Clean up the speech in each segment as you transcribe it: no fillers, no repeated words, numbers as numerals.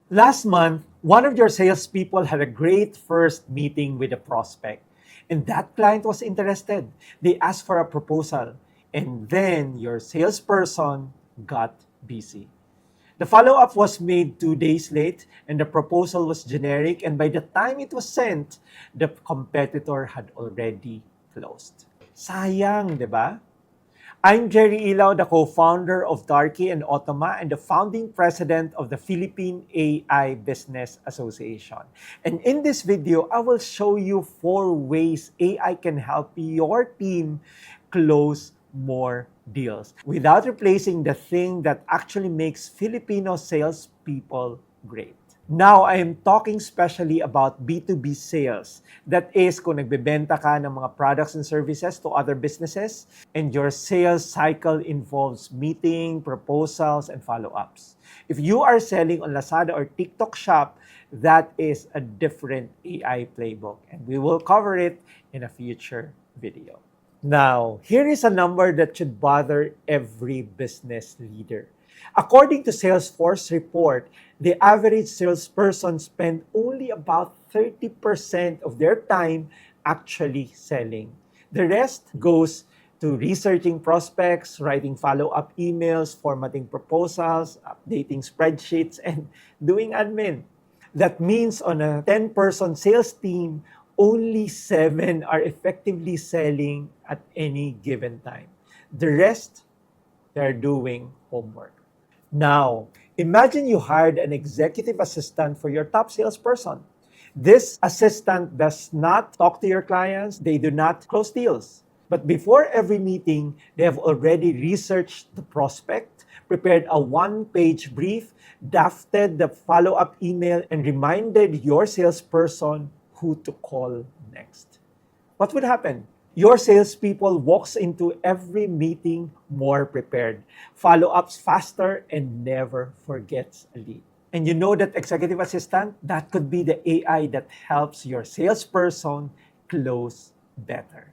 Last month, one of your salespeople had a great first meeting with a prospect, and that client was interested. They asked for a proposal, and then your salesperson got busy. The follow up was made 2 days late, and the proposal was generic, and by the time it was sent, the competitor had already closed. Sayang, di ba? I'm Jerry Ilaw, the co-founder of Darky and Otoma and the founding president of the Philippine AI Business Association. And in this video, I will show you 4 ways AI can help your team close more deals without replacing the thing that actually makes Filipino salespeople great. Now, I am talking specially about B2B sales. That is, kung nagbebenta ka ng mga products and services to other businesses and your sales cycle involves meeting, proposals, and follow-ups. If you are selling on Lazada or TikTok Shop, that is a different AI playbook, and we will cover it in a future video. Now, here is a number that should bother every business leader. According to Salesforce report, the average salesperson spend only about 30% of their time actually selling. The rest goes to researching prospects, writing follow-up emails, formatting proposals, updating spreadsheets, and doing admin. That means on a 10-person sales team, only 7 are effectively selling at any given time. The rest, they're doing homework. Now, imagine you hired an executive assistant for your top salesperson. This assistant does not talk to your clients, they do not close deals. But before every meeting, they have already researched the prospect, prepared a 1-page brief, drafted the follow-up email, and reminded your salesperson who to call next. What would happen? Your salespeople walks into every meeting more prepared, follow-ups faster, and never forgets a lead. And you know that executive assistant, that could be the AI that helps your salesperson close better.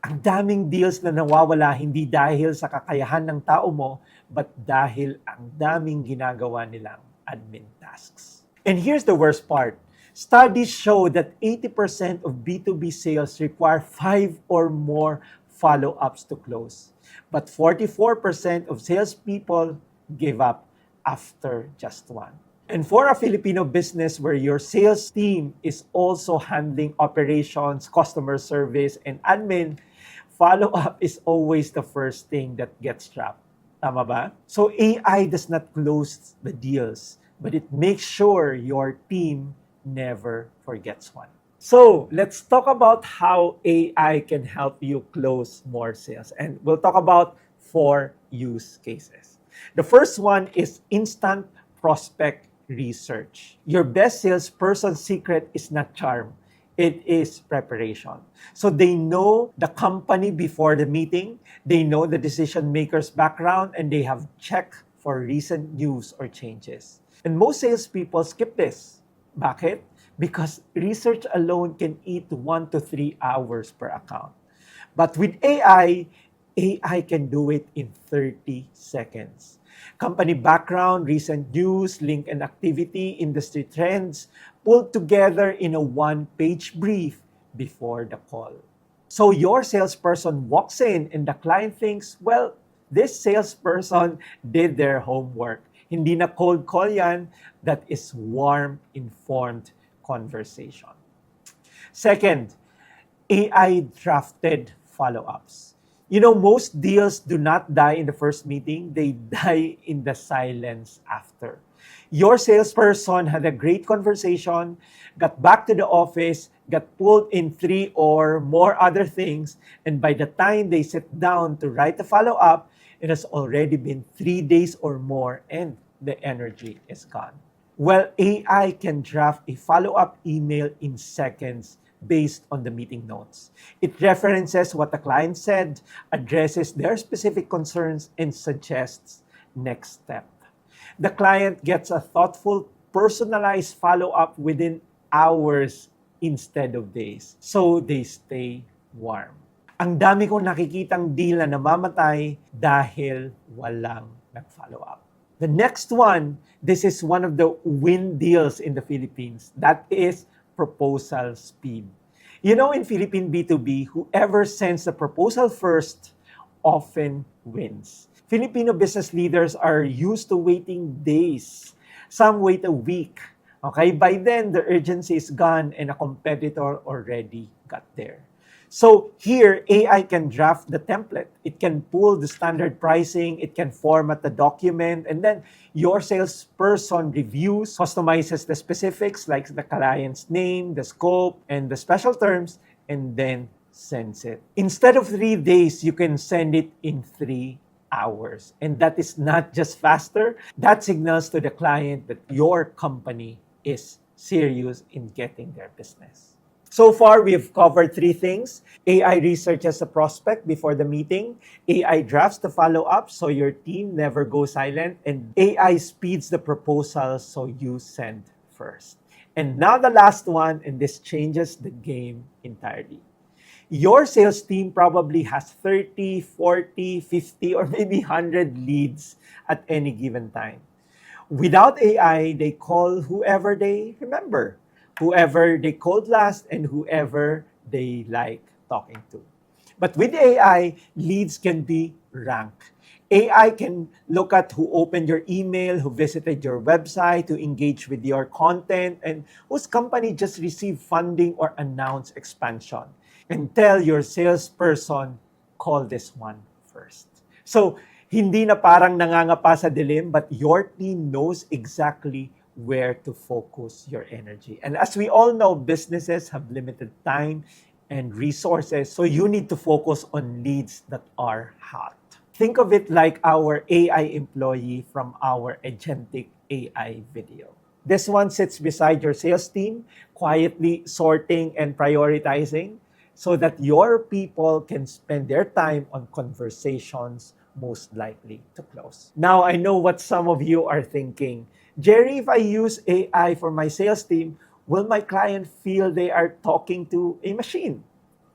Ang daming deals na nawawala hindi dahil sa kakayahan ng tao mo, but dahil ang daming ginagawa nilang admin tasks. And here's the worst part. Studies show that 80% of B2B sales require 5 or more follow-ups to close. But 44% of salespeople give up after just one. And for a Filipino business where your sales team is also handling operations, customer service, and admin, follow-up is always the first thing that gets dropped. Tama ba? So AI does not close the deals, but it makes sure your team never forgets one. So let's talk about how AI can help you close more sales. And we'll talk about 4 use cases. The first one is instant prospect research. Your best salesperson's secret is not charm. It is preparation. So they know the company before the meeting, they know the decision maker's background, and they have checked for recent news or changes. And most salespeople skip this. Bakit? Because research alone can eat 1 to 3 hours per account. But with AI can do it in 30 seconds. Company background, recent news, link and activity, industry trends, pulled together in a 1-page brief before the call. So your salesperson walks in and the client thinks, well, this salesperson did their homework. Hindi na cold call yan, that is warm, informed conversation. Second, AI drafted follow-ups. You know, most deals do not die in the first meeting, they die in the silence after. Your salesperson had a great conversation, got back to the office, got pulled in 3 or more other things, and by the time they sit down to write the follow-up, it has already been 3 days or more and the energy is gone. Well, AI can draft a follow-up email in seconds based on the meeting notes. It references what the client said, addresses their specific concerns, and suggests next step. The client gets a thoughtful, personalized follow-up within hours instead of days. So they stay warm. Ang dami kong nakikitang deal na namamatay dahil walang nag-follow up. The next one, this is one of the win deals in the Philippines. That is proposal speed. You know, in Philippine B2B, whoever sends the proposal first often wins. Filipino business leaders are used to waiting days. Some wait a week. Okay, by then the urgency is gone and a competitor already got there. So here, AI can draft the template. It can pull the standard pricing, it can format the document, and then your salesperson reviews, customizes the specifics like the client's name, the scope, and the special terms, and then sends it. Instead of 3 days, you can send it in 3 hours. And that is not just faster, that signals to the client that your company is serious in getting their business. So far, we've covered 3 things. AI researches the prospect before the meeting. AI drafts the follow-up so your team never goes silent. And AI speeds the proposal so you send first. And now the last one, and this changes the game entirely. Your sales team probably has 30, 40, 50, or maybe 100 leads at any given time. Without AI, they call whoever they remember, whoever they called last, and whoever they like talking to. But with AI, leads can be ranked. AI can look at who opened your email, who visited your website, who engaged with your content, and whose company just received funding or announced expansion. And tell your salesperson, call this one first. So, hindi na parang nangangapa sa dilim, but your team knows exactly where to focus your energy. And as we all know, businesses have limited time and resources, so you need to focus on leads that are hot. Think of it like our AI employee from our agentic AI video. This one sits beside your sales team, quietly sorting and prioritizing so that your people can spend their time on conversations most likely to close. Now, I know what some of you are thinking. Jerry, if I use AI for my sales team, will my client feel they are talking to a machine?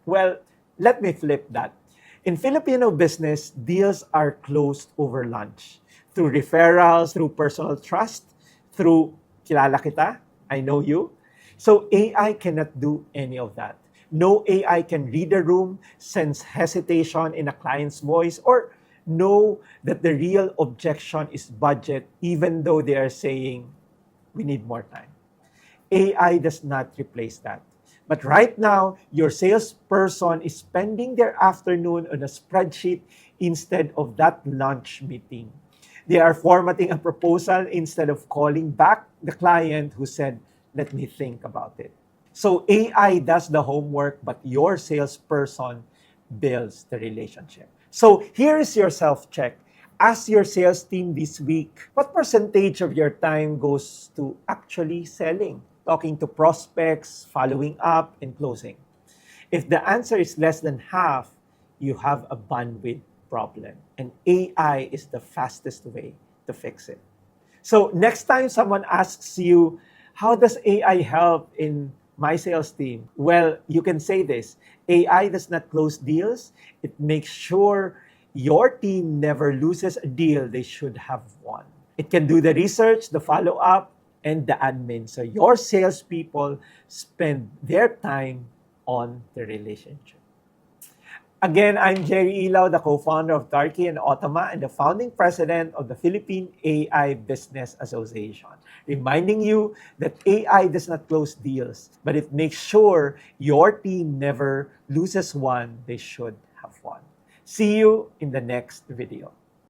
Well, let me flip that. In Filipino business, deals are closed over lunch through referrals, through personal trust, through kilala kita, I know you. So AI cannot do any of that. No AI can read a room, sense hesitation in a client's voice, or know that the real objection is budget, even though they are saying, we need more time. AI does not replace that. But right now, your salesperson is spending their afternoon on a spreadsheet instead of that lunch meeting. They are formatting a proposal instead of calling back the client who said, let me think about it. So AI does the homework, but your salesperson builds the relationship. So here is your self-check. Ask your sales team this week, what percentage of your time goes to actually selling, talking to prospects, following up, and closing? If the answer is less than half, you have a bandwidth problem. And AI is the fastest way to fix it. So next time someone asks you, how does AI help in my sales team? Well, you can say this. AI does not close deals. It makes sure your team never loses a deal they should have won. It can do the research, the follow-up, and the admin. So your salespeople spend their time on the relationship. Again, I'm Jerry Ilaw, the co-founder of Darky and Otama and the founding president of the Philippine AI Business Association, reminding you that AI does not close deals, but it makes sure your team never loses one they should have won. See you in the next video.